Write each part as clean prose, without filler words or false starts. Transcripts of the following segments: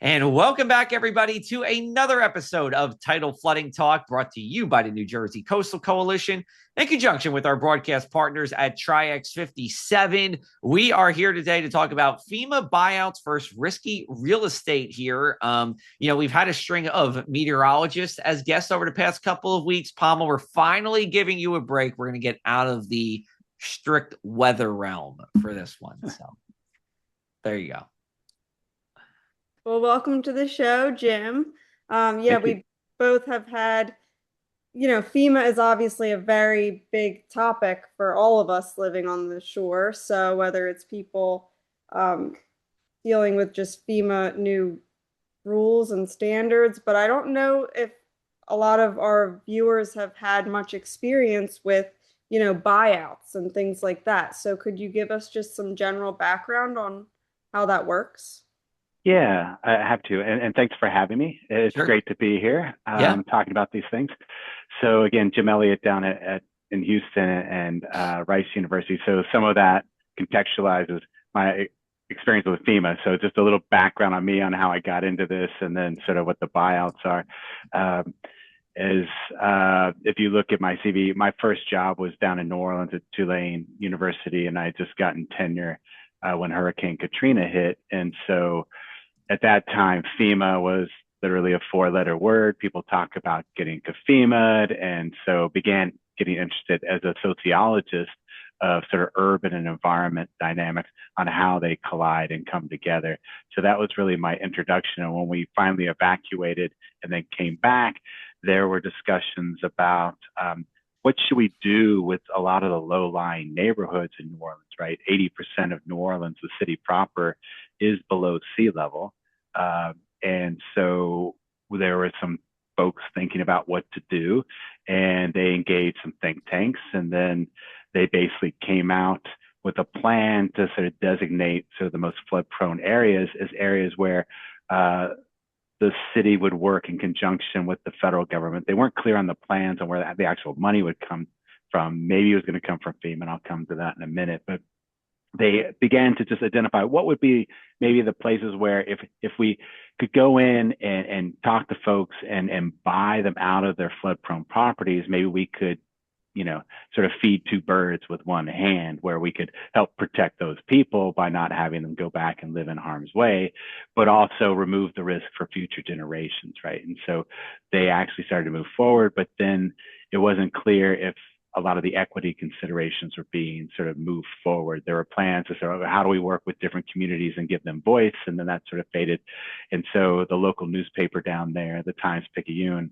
And welcome back, everybody, to another episode of Tidal Flooding Talk, brought to you by the New Jersey Coastal Coalition in conjunction with our broadcast partners at Tri-X 57. We are here today to talk about FEMA buyouts versus risky real estate here. We've had a string of meteorologists as guests over the past couple of weeks. Palma, we're finally giving you a break. We're going to get out of the strict weather realm for this one. So there you go. Well, welcome to the show, Jim. We both have had, FEMA is obviously a very big topic for all of us living on the shore. So whether it's people dealing with just FEMA new rules and standards, but I don't know if a lot of our viewers have had much experience with, buyouts and things like that. So could you give us just some general background on how that works? Yeah, I have to. And thanks for having me. It's Sure. great to be here talking about these things. So again, Jim Elliott down in Houston and Rice University. So some of that contextualizes my experience with FEMA. So just a little background on me on how I got into this and then sort of what the buyouts are. If you look at my CV, my first job was down in New Orleans at Tulane University, and I had just gotten tenure when Hurricane Katrina hit. And so at that time, FEMA was literally a four-letter word. People talk about getting FEMA'd, and so began getting interested as a sociologist of sort of urban and environment dynamics on how they collide and come together. So that was really my introduction. And when we finally evacuated and then came back, there were discussions about what should we do with a lot of the low-lying neighborhoods in New Orleans, right? 80% of New Orleans, the city proper, is below sea level. And so there were some folks thinking about what to do, and they engaged some think tanks, and then they basically came out with a plan to sort of designate sort of the most flood-prone areas as areas where the city would work in conjunction with the federal government. They weren't clear on the plans on where the actual money would come from. Maybe it was going to come from FEMA, and I'll come to that in a minute. But they began to just identify what would be maybe the places where if we could go in and talk to folks and buy them out of their flood-prone properties, maybe we could, sort of feed two birds with one hand, where we could help protect those people by not having them go back and live in harm's way, but also remove the risk for future generations, right? And so they actually started to move forward, but then it wasn't clear if a lot of the equity considerations were being sort of moved forward. There were plans to sort of how do we work with different communities and give them voice, and then that sort of faded. And so the local newspaper down there, the Times-Picayune,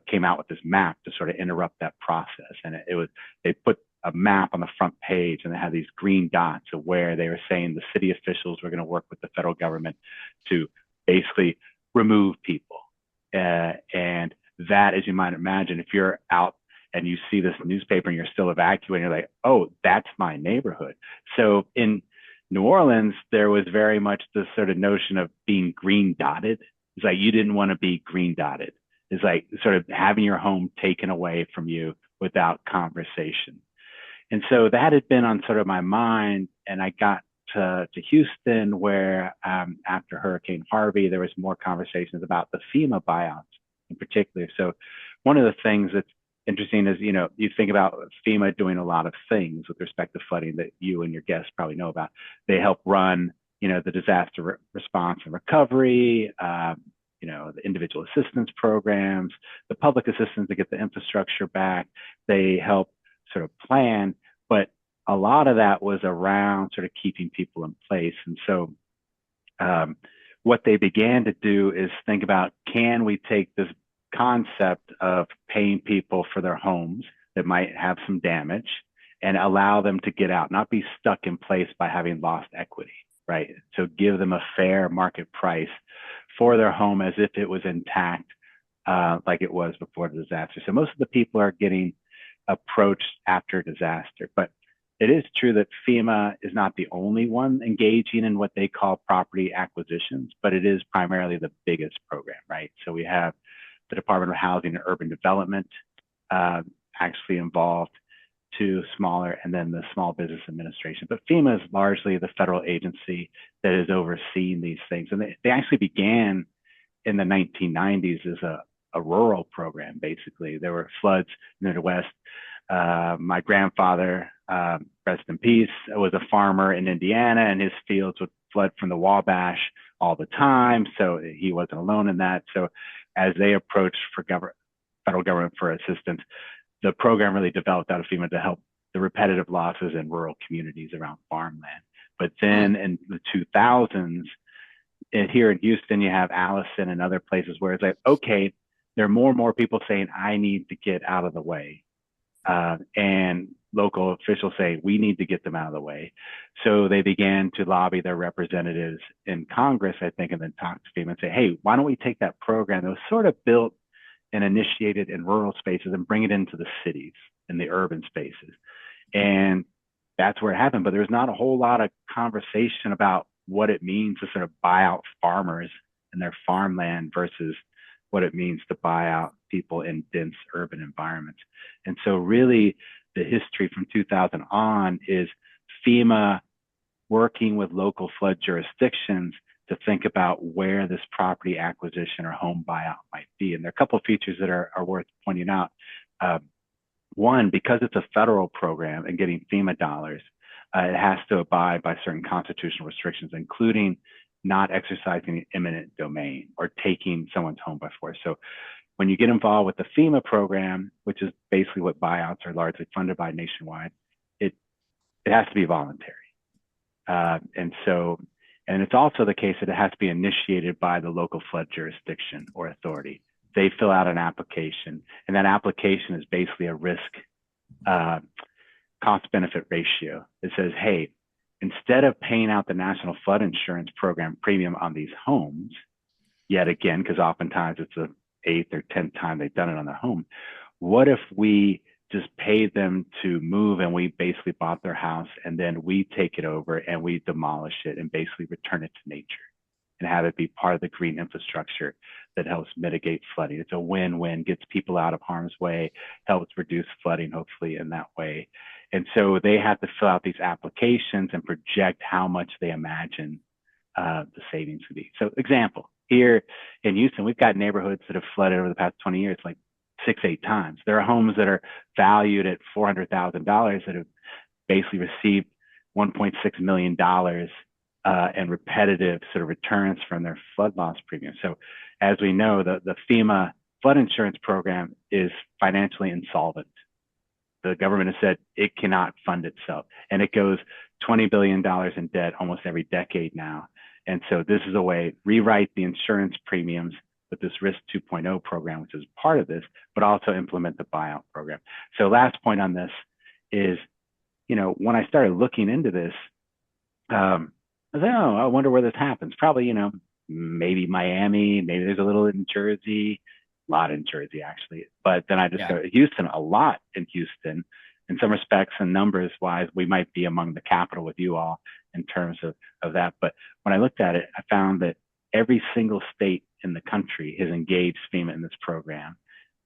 came out with this map to sort of interrupt that process. And they put a map on the front page, and they had these green dots of where they were saying the city officials were going to work with the federal government to basically remove people. And that, as you might imagine, if you're out and you see this newspaper and you're still evacuating, you're like, oh, that's my neighborhood. So in New Orleans, there was very much this sort of notion of being green dotted. It's like you didn't want to be green dotted. It's like sort of having your home taken away from you without conversation. And so that had been on sort of my mind. And I got to Houston, where after Hurricane Harvey, there was more conversations about the FEMA buyouts in particular. So one of the things that's interesting is, you think about FEMA doing a lot of things with respect to flooding that you and your guests probably know about. They help run, the disaster response and recovery, the individual assistance programs, the public assistance to get the infrastructure back. They help sort of plan, but a lot of that was around sort of keeping people in place. And so what they began to do is think about, can we take this concept of paying people for their homes that might have some damage and allow them to get out, not be stuck in place by having lost equity, right? So give them a fair market price for their home as if it was intact, like it was before the disaster. So most of the people are getting approached after disaster, but it is true that FEMA is not the only one engaging in what they call property acquisitions, but it is primarily the biggest program, right? So we have the Department of Housing and Urban Development actually involved. to smaller, and then the Small Business Administration. But FEMA is largely the federal agency that is overseeing these things. And they actually began in the 1990s as a rural program, basically. There were floods in the Midwest. My grandfather, rest in peace, was a farmer in Indiana, and his fields would flood from the Wabash all the time. So he wasn't alone in that. So as they approached for federal government for assistance, the program really developed out of FEMA to help the repetitive losses in rural communities around farmland. But then in the 2000s, here in Houston, you have Allison and other places where it's like, okay, there are more and more people saying, I need to get out of the way. And local officials say, we need to get them out of the way. So they began to lobby their representatives in Congress, I think, and then talk to FEMA and say, hey, why don't we take that program that was sort of built and initiated in rural spaces and bring it into the cities and the urban spaces. And that's where it happened. But there's not a whole lot of conversation about what it means to sort of buy out farmers and their farmland versus what it means to buy out people in dense urban environments. And so really the history from 2000 on is FEMA working with local flood jurisdictions to think about where this property acquisition or home buyout might be. And there are a couple of features that are worth pointing out. One, because it's a federal program and getting FEMA dollars, it has to abide by certain constitutional restrictions, including not exercising eminent domain or taking someone's home by force. So when you get involved with the FEMA program, which is basically what buyouts are largely funded by nationwide, it has to be voluntary. And it's also the case that it has to be initiated by the local flood jurisdiction or authority. They fill out an application, and that application is basically a risk cost benefit ratio. It says, hey, instead of paying out the National Flood Insurance Program premium on these homes, yet again, because oftentimes it's the 8th or 10th time they've done it on their home, what if we just paid them to move and we basically bought their house and then we take it over and we demolish it and basically return it to nature and have it be part of the green infrastructure that helps mitigate flooding. It's a win-win, gets people out of harm's way, helps reduce flooding, hopefully, in that way. And so they have to fill out these applications and project how much they imagine the savings would be. So example, here in Houston, we've got neighborhoods that have flooded over the past 20 years, like 6-8 times. There are homes that are valued at $400,000 that have basically received $1.6 million and repetitive sort of returns from their flood loss premium. So as we know, the FEMA flood insurance program is financially insolvent. The government has said it cannot fund itself, and it goes $20 billion in debt almost every decade now. And so this is a way to rewrite the insurance premiums with this Risk 2.0 program, which is part of this, but also implement the buyout program. So last point on this is, when I started looking into this, I was like, oh, I wonder where this happens. Probably, maybe Miami, maybe there's a little in Jersey, a lot in Jersey actually. But then I discovered Houston, a lot in Houston. In some respects and numbers wise, we might be among the capital with you all in terms of that. But when I looked at it, I found that every single state in the country has engaged FEMA in this program.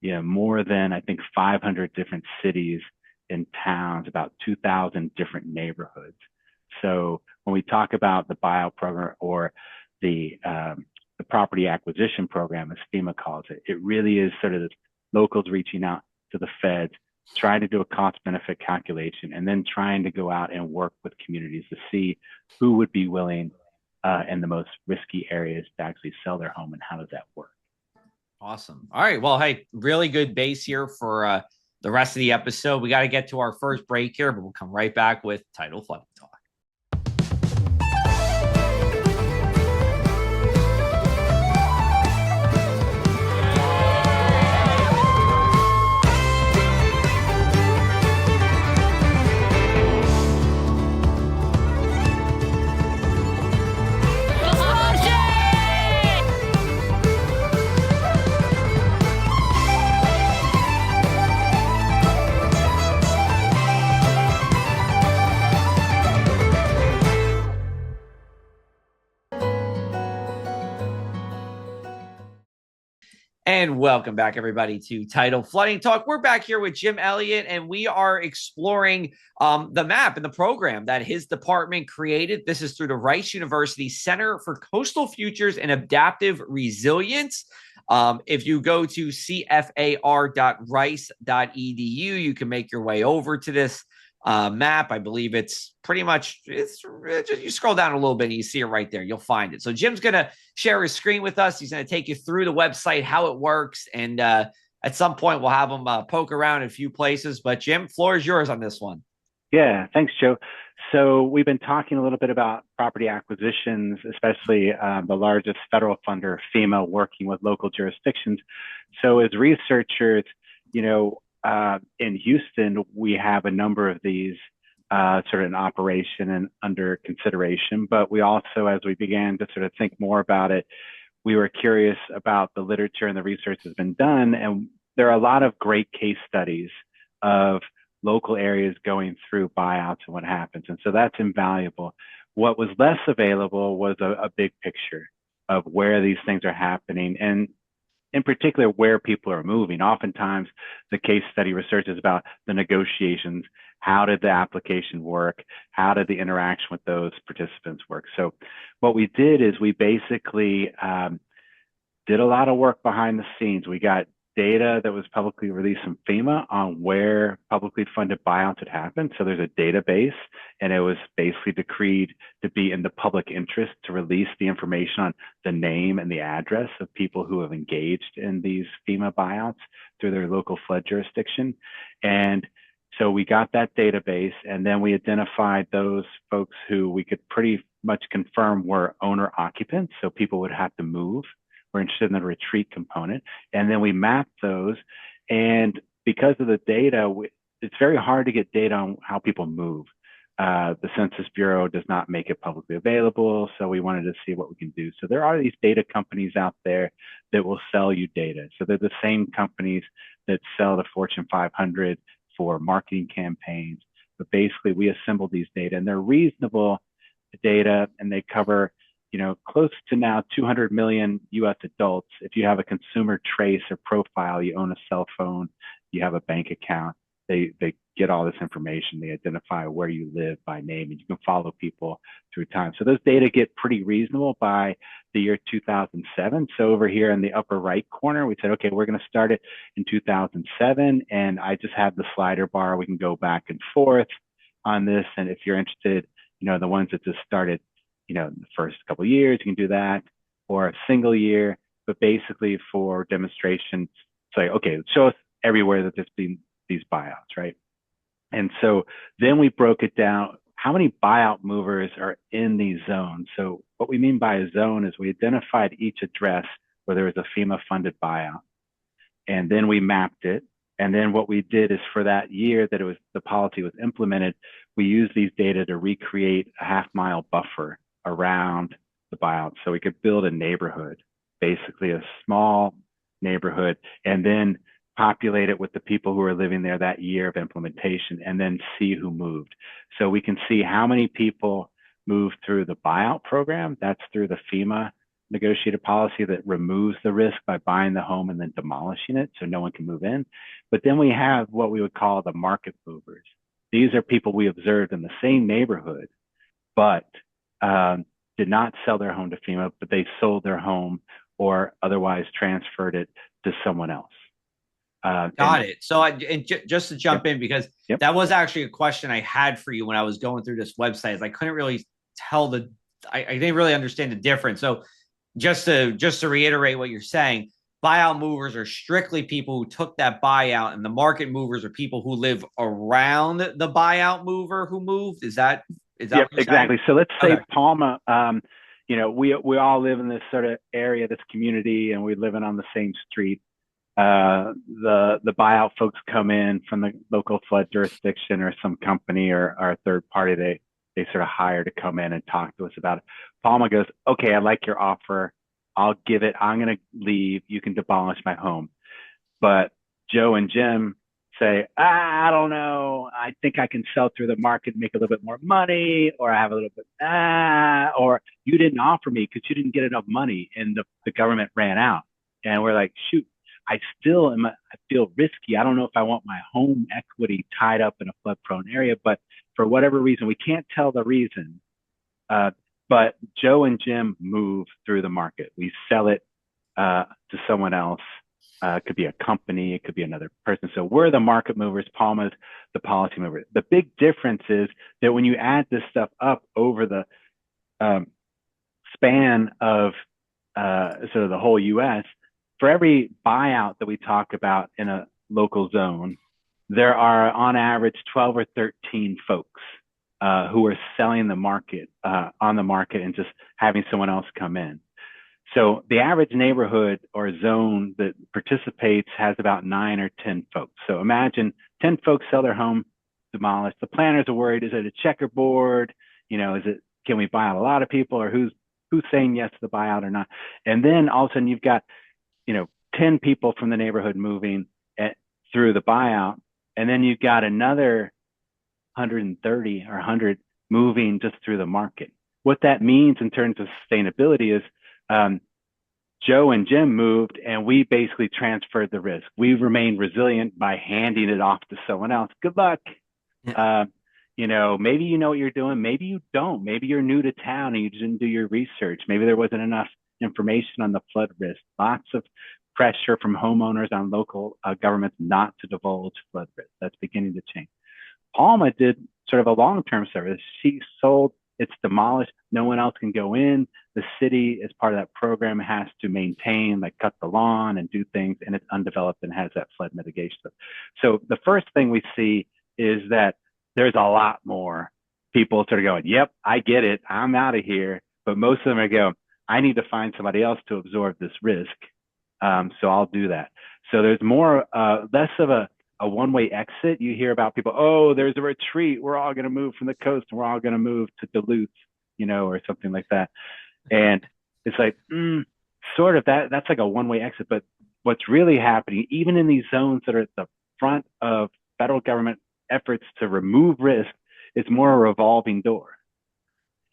More than, I think, 500 different cities and towns, about 2,000 different neighborhoods. So when we talk about the buyout program or the property acquisition program, as FEMA calls it, it really is sort of the locals reaching out to the feds, trying to do a cost benefit calculation, and then trying to go out and work with communities to see who would be willing in the most risky areas to actually sell their home, and how does that work. Awesome. All right. Well, hey, really good base here for the rest of the episode. We got to get to our first break here, but we'll come right back with Tidal Flooding Talk. And welcome back, everybody, to Tidal Flooding Talk. We're back here with Jim Elliott, and we are exploring the map and the program that his department created. This is through the Rice University Center for Coastal Futures and Adaptive Resilience. If you go to cfar.rice.edu, you can make your way over to this map. I believe it's pretty much, you scroll down a little bit and you see it right there. You'll find it. So Jim's going to share his screen with us. He's going to take you through the website, how it works. And at some point, we'll have him poke around in a few places. But Jim, floor is yours on this one. Yeah, thanks, Joe. So we've been talking a little bit about property acquisitions, especially the largest federal funder, FEMA, working with local jurisdictions. So as researchers, in Houston, we have a number of these sort of in operation and under consideration. But we also, as we began to sort of think more about it, we were curious about the literature and the research that's been done. And there are a lot of great case studies of local areas going through buyouts and what happens. And so that's invaluable. What was less available was a big picture of where these things are happening, and in particular, where people are moving. Oftentimes, the case study research is about the negotiations. How did the application work? How did the interaction with those participants work? So what we did is we basically did a lot of work behind the scenes. We got data that was publicly released from FEMA on where publicly funded buyouts had happened. So there's a database, and it was basically decreed to be in the public interest to release the information on the name and the address of people who have engaged in these FEMA buyouts through their local flood jurisdiction. And so we got that database, and then we identified those folks who we could pretty much confirm were owner occupants. So people would have to move. We're interested in the retreat component. And then we mapped those. And because of the data, it's very hard to get data on how people move. The Census Bureau does not make it publicly available. So we wanted to see what we can do. So there are these data companies out there that will sell you data. So they're the same companies that sell the Fortune 500 for marketing campaigns. But basically, we assembled these data, and they're reasonable data, and they cover close to now 200 million US adults. If you have a consumer trace or profile, you own a cell phone, you have a bank account, they get all this information. They identify where you live by name, and you can follow people through time. So those data get pretty reasonable by the year 2007. So over here in the upper right corner, we said, okay, we're going to start it in 2007. And I just have the slider bar. We can go back and forth on this. And if you're interested, the ones that just started the first couple of years, you can do that, or a single year. But basically, for demonstration, say, okay, show us everywhere that there's been these buyouts, right? And so then we broke it down. How many buyout movers are in these zones? So what we mean by a zone is we identified each address where there was a FEMA-funded buyout, and then we mapped it. And then what we did is for that year that the policy was implemented, we used these data to recreate a half-mile buffer around the buyout. So we could build a neighborhood, basically a small neighborhood, and then populate it with the people who are living there that year of implementation, and then see who moved. So we can see how many people moved through the buyout program. That's through the FEMA negotiated policy that removes the risk by buying the home and then demolishing it so no one can move in. But then we have what we would call the market movers. These are people we observed in the same neighborhood, but did not sell their home to FEMA, but they sold their home or otherwise transferred it to someone else. Got it. So just to jump in, because that was actually a question I had for you when I was going through this website, is I couldn't really tell I didn't really understand the difference. So just to reiterate what you're saying, buyout movers are strictly people who took that buyout, and the market movers are people who live around the buyout mover who moved. Is that yep, exactly. So let's say Palma, we all live in this sort of area, this community, and we're living on the same street. The buyout folks come in from the local flood jurisdiction or some company or a third party they sort of hire to come in and talk to us about it. Palma goes, okay, I like your offer. I'll give it. I'm going to leave. You can demolish my home. But Joe and Jim say, I don't know. I think I can sell through the market, make a little bit more money, or I have a little bit, or you didn't offer me because you didn't get enough money and the government ran out. And we're like, shoot, I still am, I feel risky. I don't know if I want my home equity tied up in a flood prone area, but for whatever reason, we can't tell the reason. But Joe and Jim move through the market. We sell it to someone else. It could be a company, it could be another person. So we're the market movers, Palma's the policy mover. The big difference is that when you add this stuff up over the span of sort of the whole US, for every buyout that we talk about in a local zone, there are on average 12 or 13 folks who are selling the market on the market and just having someone else come in. So the average neighborhood or zone that participates has about 9 or 10 folks. So imagine 10 folks sell their home, demolished. The planners are worried, is it a checkerboard? You know, can we buy out a lot of people, or who's saying yes to the buyout or not? And then all of a sudden you've got, 10 people from the neighborhood moving through the buyout. And then you've got another 130 or 100 moving just through the market. What that means in terms of sustainability is Joe and Jim moved and we basically transferred the risk. We remained resilient by handing it off to someone else. Good luck. Yeah. Maybe you know what you're doing. Maybe you don't. Maybe you're new to town and you didn't do your research. Maybe there wasn't enough information on the flood risk. Lots of pressure from homeowners on local governments not to divulge flood risk. That's beginning to change. Palma did sort of a long-term service. She sold, it's demolished, no one else can go in. The city, as part of that program, has to maintain, like cut the lawn and do things, and it's undeveloped and has that flood mitigation. So the first thing we see is that there's a lot more people sort of going, yep, I get it, I'm out of here. But most of them are going, I need to find somebody else to absorb this risk. So I'll do that. So there's more, less of a one-way exit. You hear about people, oh, there's a retreat. We're all going to move from the coast and we're all going to move to Duluth, or something like that. And it's like, sort of that's like a one-way exit. But what's really happening, even in these zones that are at the front of federal government efforts to remove risk, it's more a revolving door.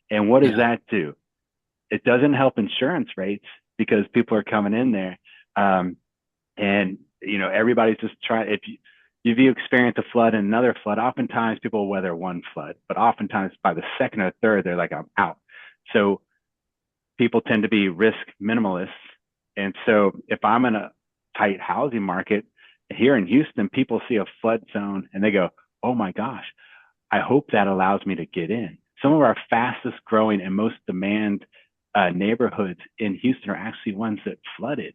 And what does that do? It doesn't help insurance rates because people are coming in there. And everybody's just trying, if you experience a flood and another flood, oftentimes people weather one flood, but oftentimes by the second or third, they're like, I'm out. So people tend to be risk minimalists. And so if I'm in a tight housing market here in Houston, people see a flood zone and they go, oh my gosh, I hope that allows me to get in. Some of our fastest growing and most demand neighborhoods in Houston are actually ones that flooded.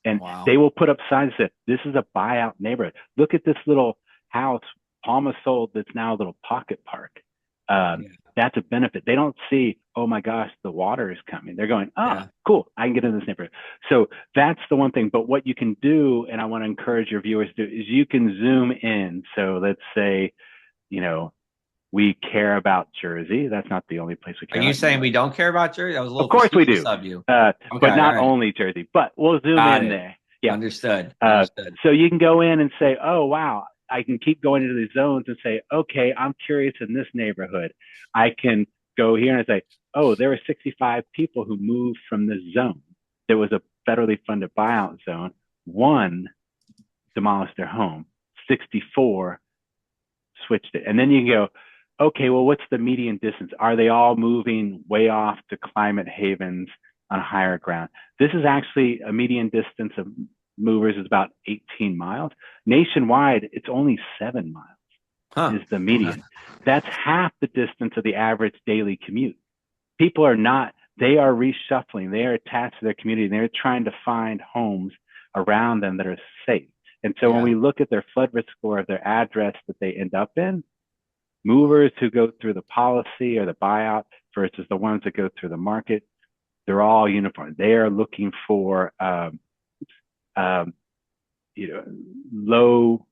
And they will put up signs that this is a buyout neighborhood. Look at this little house Palma sold that's now a little pocket park. That's a benefit. They don't see, oh my gosh, the water is coming. They're going, cool, I can get in this neighborhood. So that's the one thing. But what you can do, and I want to encourage your viewers to do, is you can zoom in. So let's say, we care about Jersey. That's not the only place we care about. Are you saying we don't care about Jersey? That was a little of course we do. Of you. But not only Jersey. But we'll zoom in there. Yeah. Understood. So you can go in and say, oh, wow, I can keep going into these zones and say, okay, I'm curious in this neighborhood. I can go here and say, oh, there were 65 people who moved from this zone. There was a federally funded buyout zone. 1 demolished their home. 64 switched it. And then you can go, okay, well, what's the median distance? Are they all moving way off to climate havens on higher ground? This is actually a median distance of movers is about 18 miles. Nationwide, it's only 7 miles is the median. That's half the distance of the average daily commute. People are not, they are reshuffling. They are attached to their community. They're trying to find homes around them that are safe. And so when we look at their flood risk score of their address that they end up in, movers who go through the policy or the buyout versus the ones that go through the market, they're all uniform. They are looking for low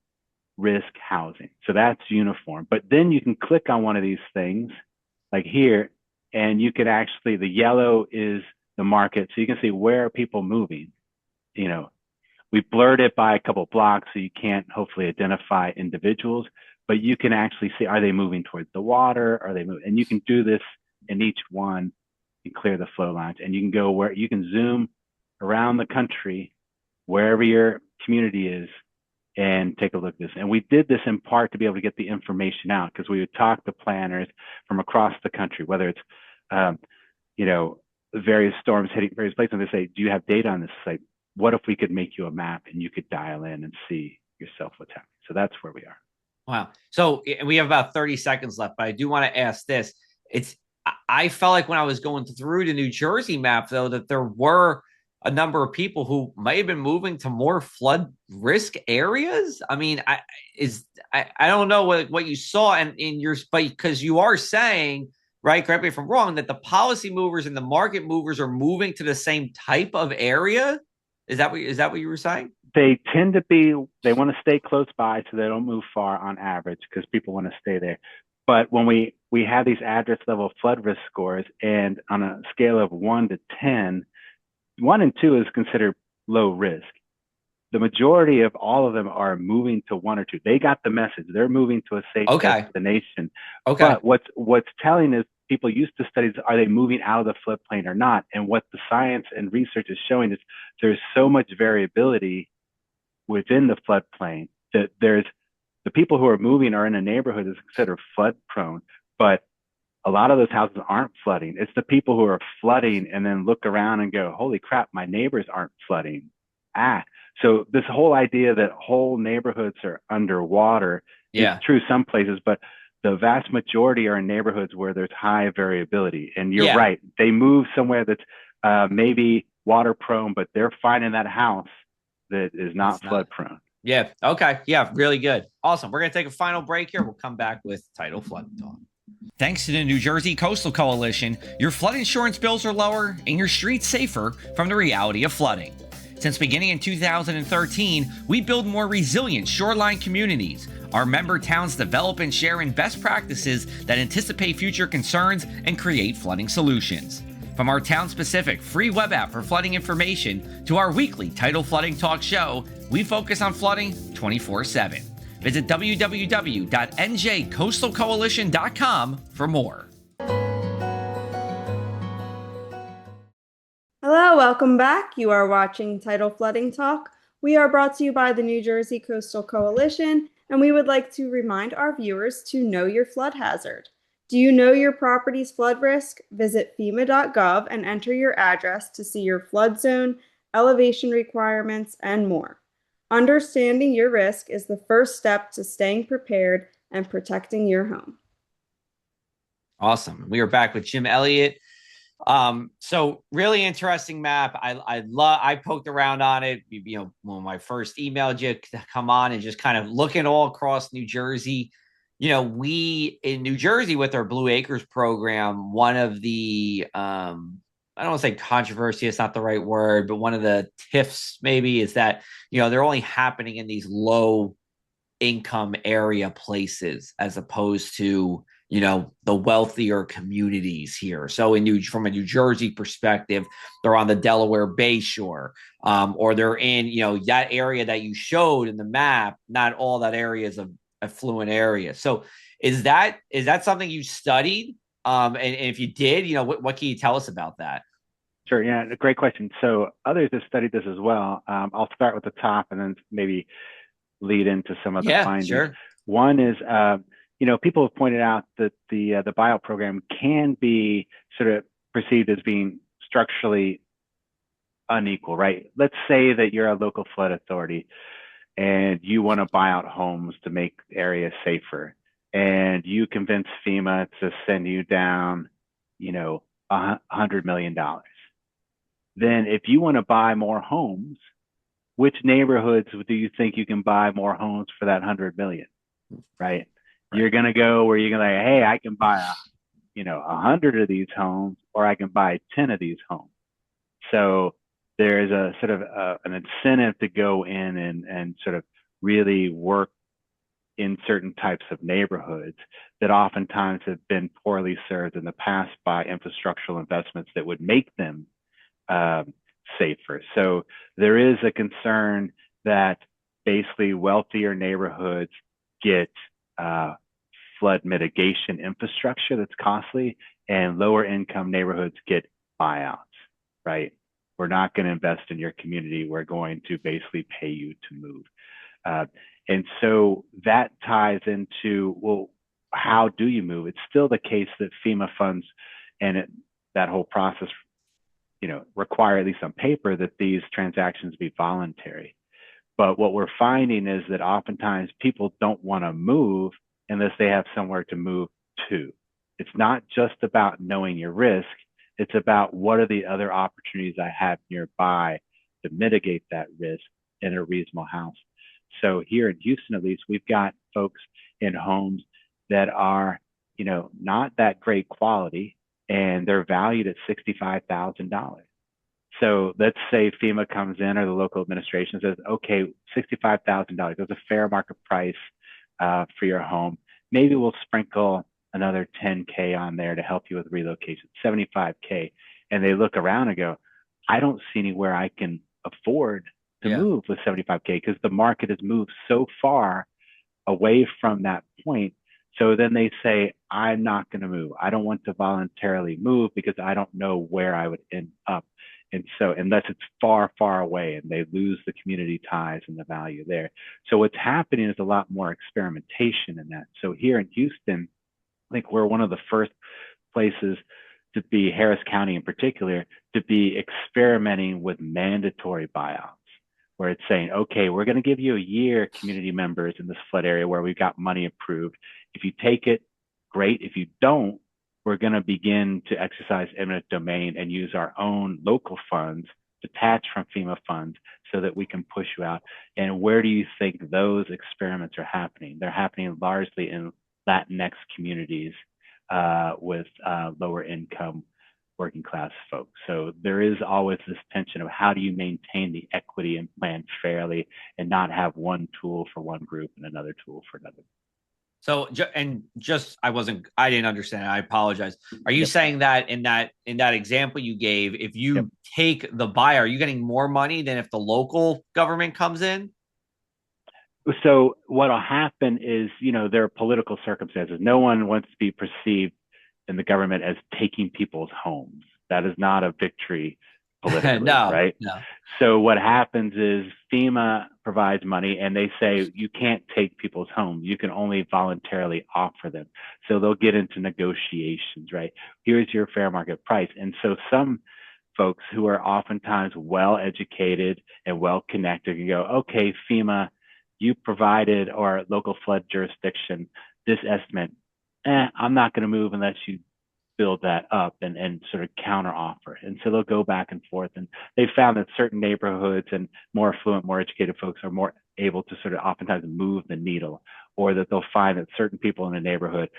risk housing. So that's uniform. But then you can click on one of these things like here, and you can actually, the yellow is the market. So you can see where are people moving. We blurred it by a couple of blocks so you can't hopefully identify individuals, but you can actually see, are they moving towards the water? Are they moving? And you can do this in each one and clear the flow lines. And you can go where you can zoom around the country, wherever your community is and take a look at this. And we did this in part to be able to get the information out, because we would talk to planners from across the country, whether it's, various storms hitting various places, and they say, do you have data on this site? What if we could make you a map and you could dial in and see yourself what's happening? So that's where we are. Wow. So we have about 30 seconds left, but I do want to ask this. I felt like when I was going through the New Jersey map, though, that there were a number of people who may have been moving to more flood risk areas. I mean, I don't know what you saw but because you are saying, right, correct me if I'm wrong, that the policy movers and the market movers are moving to the same type of area. Is that what you were saying? They tend to they want to stay close by so they don't move far on average, because people want to stay there. But when we have these address level flood risk scores, and on a scale of 1 to 10, 1 and 2 is considered low risk. The majority of all of them are moving to 1 or 2. They got the message. They're moving to a safe destination. Okay. But what's telling is people used to study, are they moving out of the floodplain or not? And what the science and research is showing is there's so much variability within the floodplain that there's the people who are moving are in a neighborhood that's considered flood prone, but a lot of those houses aren't flooding. It's the people who are flooding and then look around and go, holy crap, my neighbors aren't flooding. So this whole idea that whole neighborhoods are underwater is true some places, but the vast majority are in neighborhoods where there's high variability. And you're right. They move somewhere that's maybe water prone, but they're finding that house that is not flood prone. Yeah. Okay. Yeah. Really good. Awesome. We're going to take a final break here. We'll come back with Tidal Flooding Talk. Thanks to the New Jersey Coastal Coalition, your flood insurance bills are lower and your streets safer from the reality of flooding. Since beginning in 2013, we build more resilient shoreline communities. Our member towns develop and share in best practices that anticipate future concerns and create flooding solutions. From our town-specific free web app for flooding information to our weekly Tidal Flooding Talk show, we focus on flooding 24/7. Visit www.njcoastalcoalition.com for more. Hello, welcome back. You are watching Tidal Flooding Talk. We are brought to you by the New Jersey Coastal Coalition, and we would like to remind our viewers to know your flood hazard. Do you know your property's flood risk? Visit FEMA.gov and enter your address to see your flood zone, elevation requirements, and more. Understanding your risk is the first step to staying prepared and protecting your home. Awesome. We are back with Jim Elliott. So really interesting map. I poked around on it, when I first emailed you to come on and just kind of looking all across New Jersey. We in New Jersey with our Blue Acres program, one of the, I don't want to say controversy, it's not the right word, but one of the tiffs maybe is that, they're only happening in these low income area places as opposed to, the wealthier communities here. So from a New Jersey perspective, they're on the Delaware Bay Shore, or they're in, that area that you showed in the map. Not all that area is an affluent area. So is that something you studied? And if you did, what can you tell us about that? Sure. Yeah. Great question. So others have studied this as well. I'll start with the top and then maybe lead into some of the findings. Sure. One is, people have pointed out that the buyout program can be sort of perceived as being structurally unequal, right? Let's say that you're a local flood authority and you want to buy out homes to make areas safer, and you convince FEMA to send you down, $100 million. Then if you want to buy more homes, which neighborhoods do you think you can buy more homes for that 100 million, right? You're going to go where you're going to hey, I can buy 100 of these homes, or I can buy 10 of these homes. So there's a sort of an incentive to go in and sort of really work in certain types of neighborhoods that oftentimes have been poorly served in the past by infrastructural investments that would make them safer. So there is a concern that basically wealthier neighborhoods get flood mitigation infrastructure that's costly, and lower income neighborhoods get buyouts, right? We're not going to invest in your community. We're going to basically pay you to move. And so that ties into, well, how do you move? It's still the case that FEMA funds and that whole process, require, at least on paper, that these transactions be voluntary. But what we're finding is that oftentimes people don't want to move unless they have somewhere to move to. It's not just about knowing your risk. It's about what are the other opportunities I have nearby to mitigate that risk in a reasonable house. So here in Houston, at least, we've got folks in homes that are, not that great quality, and they're valued at $65,000. So let's say FEMA comes in, or the local administration says, okay, $65,000, that's a fair market price for your home. Maybe we'll sprinkle another 10K on there to help you with relocation, 75K. And they look around and go, I don't see anywhere I can afford to move with 75K, because the market has moved so far away from that point. So then they say, I'm not going to move. I don't want to voluntarily move because I don't know where I would end up. And so, unless it's far, far away, and they lose the community ties and the value there. So what's happening is a lot more experimentation in that. So here in Houston, I think we're one of the first places to be, Harris County in particular, to be experimenting with mandatory buyouts, where it's saying, okay, we're going to give you a year, community members in this flood area where we've got money approved. If you take it, great. If you don't, we're going to begin to exercise eminent domain and use our own local funds detached from FEMA funds so that we can push you out. And where do you think those experiments are happening? They're happening largely in Latinx communities with lower income working class folks. So there is always this tension of how do you maintain the equity and plan fairly and not have one tool for one group and another tool for another. So, I didn't understand. I apologize. Are you saying that in that example you gave, if you take the buyer, are you getting more money than if the local government comes in? So what'll happen is, there are political circumstances. No one wants to be perceived in the government as taking people's homes. That is not a victory politically, right? No. So what happens is FEMA provides money and they say, you can't take people's homes. You can only voluntarily offer them. So they'll get into negotiations, right? Here's your fair market price. And so some folks who are oftentimes well-educated and well-connected can go, okay, FEMA, you provided, or local flood jurisdiction, this estimate, I'm not going to move unless you build that up and sort of counter offer. And so they'll go back and forth. And they found that certain neighborhoods and more affluent, more educated folks are more able to sort of oftentimes move the needle, or that they'll find that certain people in a neighborhood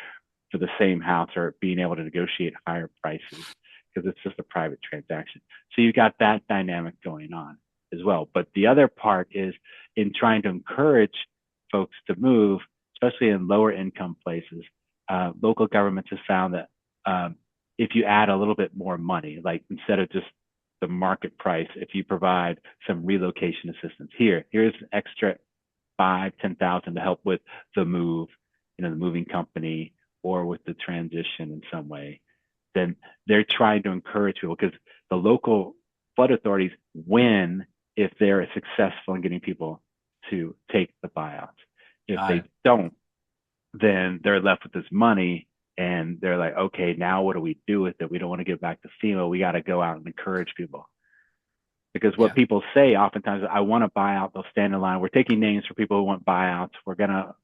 for the same house are being able to negotiate higher prices because it's just a private transaction. So you've got that dynamic going on as well. But the other part is in trying to encourage folks to move, especially in lower income places, local governments have found that if you add a little bit more money, like instead of just the market price, if you provide some relocation assistance, here's an extra $5,000-$10,000 to help with the move, the moving company, or with the transition in some way, then they're trying to encourage people, because the local flood authorities win if they're successful in getting people to take the buyouts. If they don't, then they're left with this money. And they're like, okay, now what do we do with it? We don't want to give back to FEMA. We got to go out and encourage people. Because what people say oftentimes, I want to buy out, they'll stand in line. We're taking names for people who want buyouts. We're going to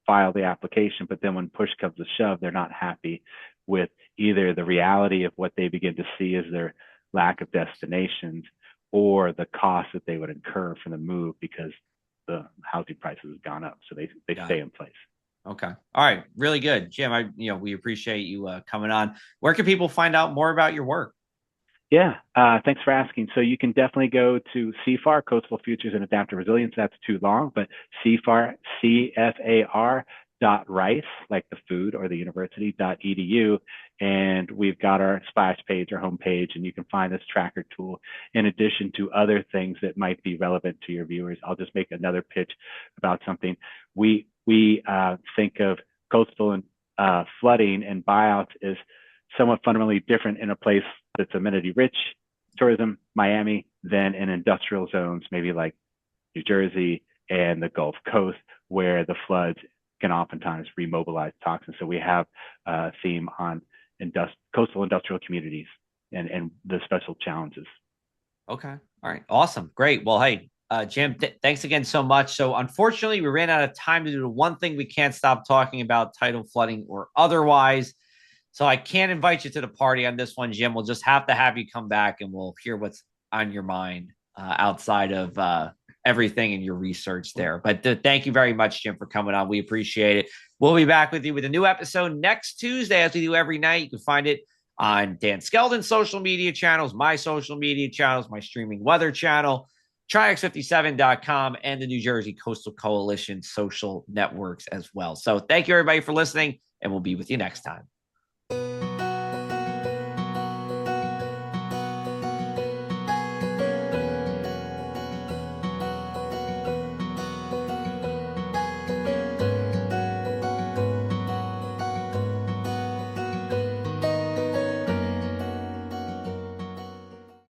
file the application. But then when push comes to shove, they're not happy with either the reality of what they begin to see as their lack of destinations, or the cost that they would incur for the move because the housing prices have gone up. So they stay in place. Okay. All right. Really good. Jim, we appreciate you coming on. Where can people find out more about your work? Yeah. Thanks for asking. So you can definitely go to CFAR, Coastal Futures and Adaptive Resilience. That's too long, but CFAR, CFAR.rice, like the food or the university.edu. And we've got our splash page, our homepage, and you can find this tracker tool in addition to other things that might be relevant to your viewers. I'll just make another pitch about something. We think of coastal and flooding and buyouts is somewhat fundamentally different in a place that's amenity rich, tourism, Miami, than in industrial zones, maybe like New Jersey and the Gulf Coast, where the floods can oftentimes remobilize toxins. So we have a theme on coastal industrial communities and the special challenges. Okay. All right. Awesome. Great. Well, hey, Jim, thanks again so much. So unfortunately, we ran out of time to do the one thing we can't stop talking about, tidal flooding or otherwise. So I can't invite you to the party on this one, Jim. We'll just have to have you come back and we'll hear what's on your mind outside of everything in your research there. But thank you very much, Jim, for coming on. We appreciate it. We'll be back with you with a new episode next Tuesday, as we do every night. You can find it on Dan Skeldon's social media channels, my social media channels, my streaming weather channel, TriX57.com, and the New Jersey Coastal Coalition social networks as well. So thank you, everybody, for listening, and we'll be with you next time.